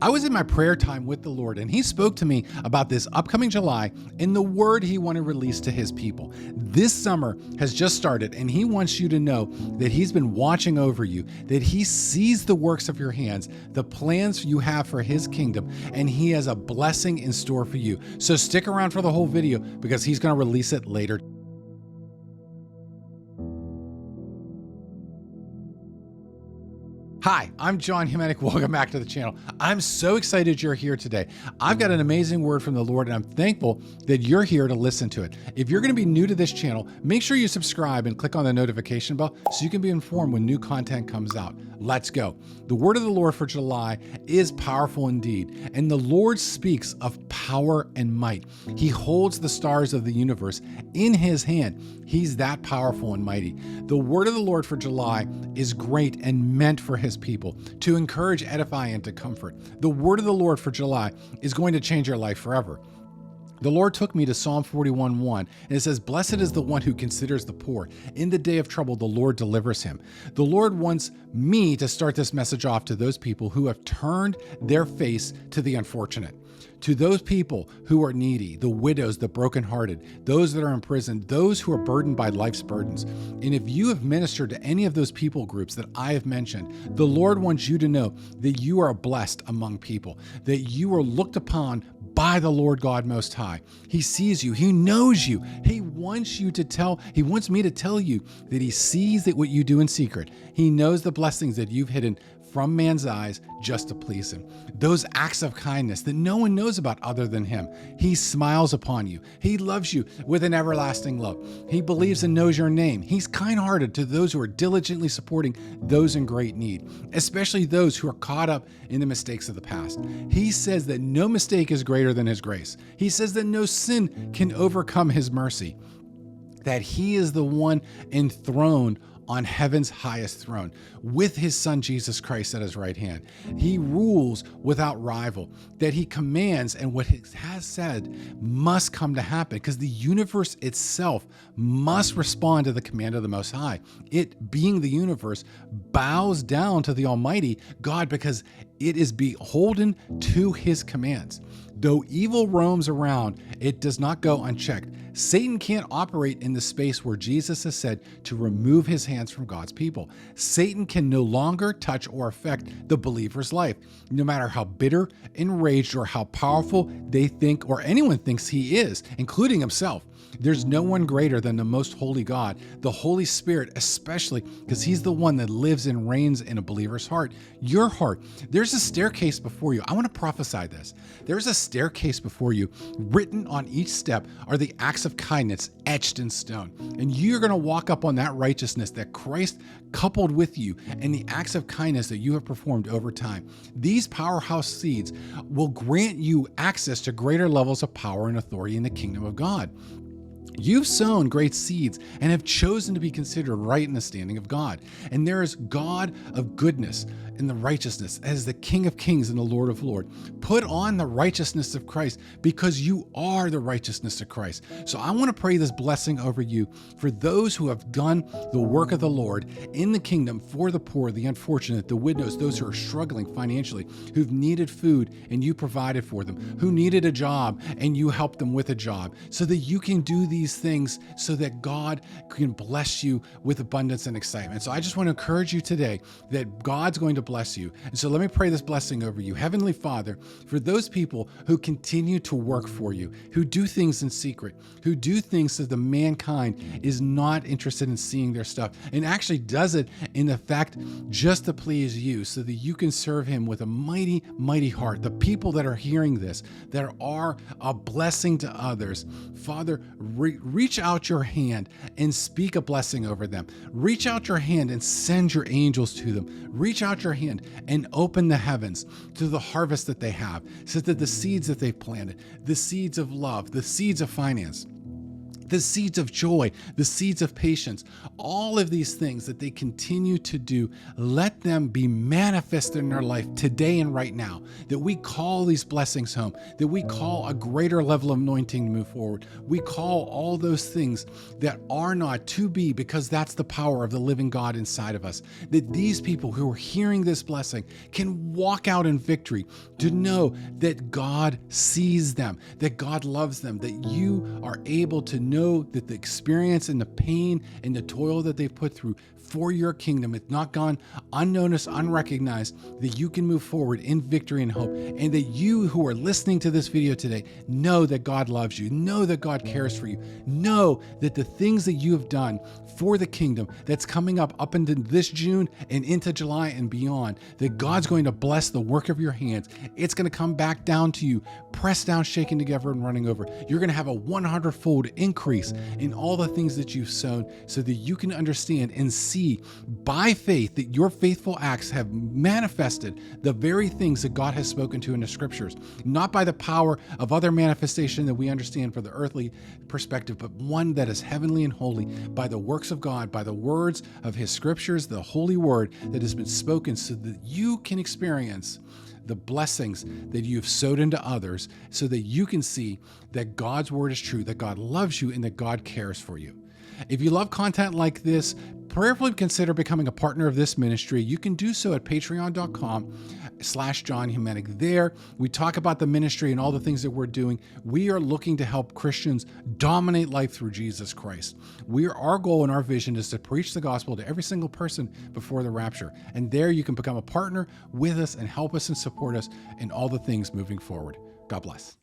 I was in my prayer time with the Lord, and He spoke to me about this upcoming July and the word He wanted released to His people. This summer has just started, and He wants you to know that He's been watching over you, that He sees the works of your hands, the plans you have for His kingdom, and He has a blessing in store for you. So stick around for the whole video because He's going to release it later. Hi, I'm John Hemenick. Welcome back to the channel. I'm so excited you're here today. I've got an amazing word from the Lord, and I'm thankful that you're here to listen to it. If you're going to be new to this channel, make sure you subscribe and click on the notification bell so you can be informed when new content comes out. Let's go. The word of the Lord for July is powerful indeed, and the Lord speaks of power and might. He holds the stars of the universe in His hand. He's that powerful and mighty. The word of the Lord for July is great and meant for His people to encourage, edify, and to comfort. The word of the Lord for July is going to change your life forever. The Lord took me to Psalm 41:1, and it says, "Blessed is the one who considers the poor. In the day of trouble, the Lord delivers him." The Lord wants me to start this message off to those people who have turned their face to the unfortunate, to those people who are needy, the widows, the brokenhearted, those that are in prison, those who are burdened by life's burdens. And if you have ministered to any of those people groups that I have mentioned, the Lord wants you to know that you are blessed among people, that you are looked upon by the Lord God Most High. He sees you. He knows you. He wants me to tell you that He sees that what you do in secret. He knows the blessings that you've hidden from man's eyes just to please Him. Those acts of kindness that no one knows about other than Him. He smiles upon you. He loves you with an everlasting love. He believes and knows your name. He's kind-hearted to those who are diligently supporting those in great need, especially those who are caught up in the mistakes of the past. He says that no mistake is greater than His grace. He says that no sin can overcome His mercy, that He is the one enthroned on heaven's highest throne with His Son Jesus Christ at His right hand. He rules without rival, that He commands, and what He has said must come to happen because the universe itself must respond to the command of the Most High. It, being the universe, bows down to the Almighty God because it is beholden to His commands. Though evil roams around, it does not go unchecked. Satan can't operate in the space where Jesus has said to remove his hands from God's people. Satan can no longer touch or affect the believer's life, no matter how bitter, enraged, or how powerful they think or anyone thinks he is, including himself. There's no one greater than the most holy God, the Holy Spirit, especially because He's the one that lives and reigns in a believer's heart, your heart. There's a staircase before you. I want to prophesy this. There's a staircase before you. Written on each step are the acts of kindness etched in stone. And you're going to walk up on that righteousness that Christ coupled with you and the acts of kindness that you have performed over time. These powerhouse seeds will grant you access to greater levels of power and authority in the kingdom of God. You've sown great seeds and have chosen to be considered right in the standing of God. And there is God of goodness and the righteousness as the King of Kings and the Lord of Lords. Put on the righteousness of Christ because you are the righteousness of Christ. So I want to pray this blessing over you for those who have done the work of the Lord in the kingdom for the poor, the unfortunate, the widows, those who are struggling financially, who've needed food and you provided for them, who needed a job and you helped them with a job so that you can do these things so that God can bless you with abundance and excitement. So I just want to encourage you today that God's going to bless you. And so let me pray this blessing over you. Heavenly Father, for those people who continue to work for you, who do things in secret, who do things so the mankind is not interested in seeing their stuff and actually does it in the fact just to please you so that you can serve Him with a mighty, mighty heart. The people that are hearing this, that are a blessing to others, Father, reach out your hand and speak a blessing over them. Reach out your hand and send your angels to them. Reach out your hand and open the heavens to the harvest that they have so that the seeds that they've planted, the seeds of love, the seeds of finance, the seeds of joy, the seeds of patience, all of these things that they continue to do, let them be manifested in our life today and right now, that we call these blessings home, that we call a greater level of anointing to move forward. We call all those things that are not to be, because that's the power of the living God inside of us, that these people who are hearing this blessing can walk out in victory, to know that God sees them, that God loves them, that you are able to know that the experience and the pain and the toil that they've put through for your kingdom, it's not gone unnoticed, unrecognized, that you can move forward in victory and hope. And that you who are listening to this video today know that God loves you, know that God cares for you, know that the things that you have done for the kingdom that's coming up into this June and into July and beyond, that God's going to bless the work of your hands. It's going to come back down to you, pressed down, shaken together, and running over. You're going to have a 100-fold increase in all the things that you've sown, so that you can understand and see by faith that your faithful acts have manifested the very things that God has spoken to in the scriptures, not by the power of other manifestation that we understand for the earthly perspective, but one that is heavenly and holy, by the works of God, by the words of his scriptures, the holy word that has been spoken, so that you can experience the blessings that you've sowed into others, so that you can see that God's word is true, that God loves you, and that God cares for you. If you love content like this, prayerfully consider becoming a partner of this ministry. You can do so at patreon.com/John Humanic. There, we talk about the ministry and all the things that we're doing. We are looking to help Christians dominate life through Jesus Christ. Our goal and our vision is to preach the gospel to every single person before the rapture. And there you can become a partner with us and help us and support us in all the things moving forward. God bless.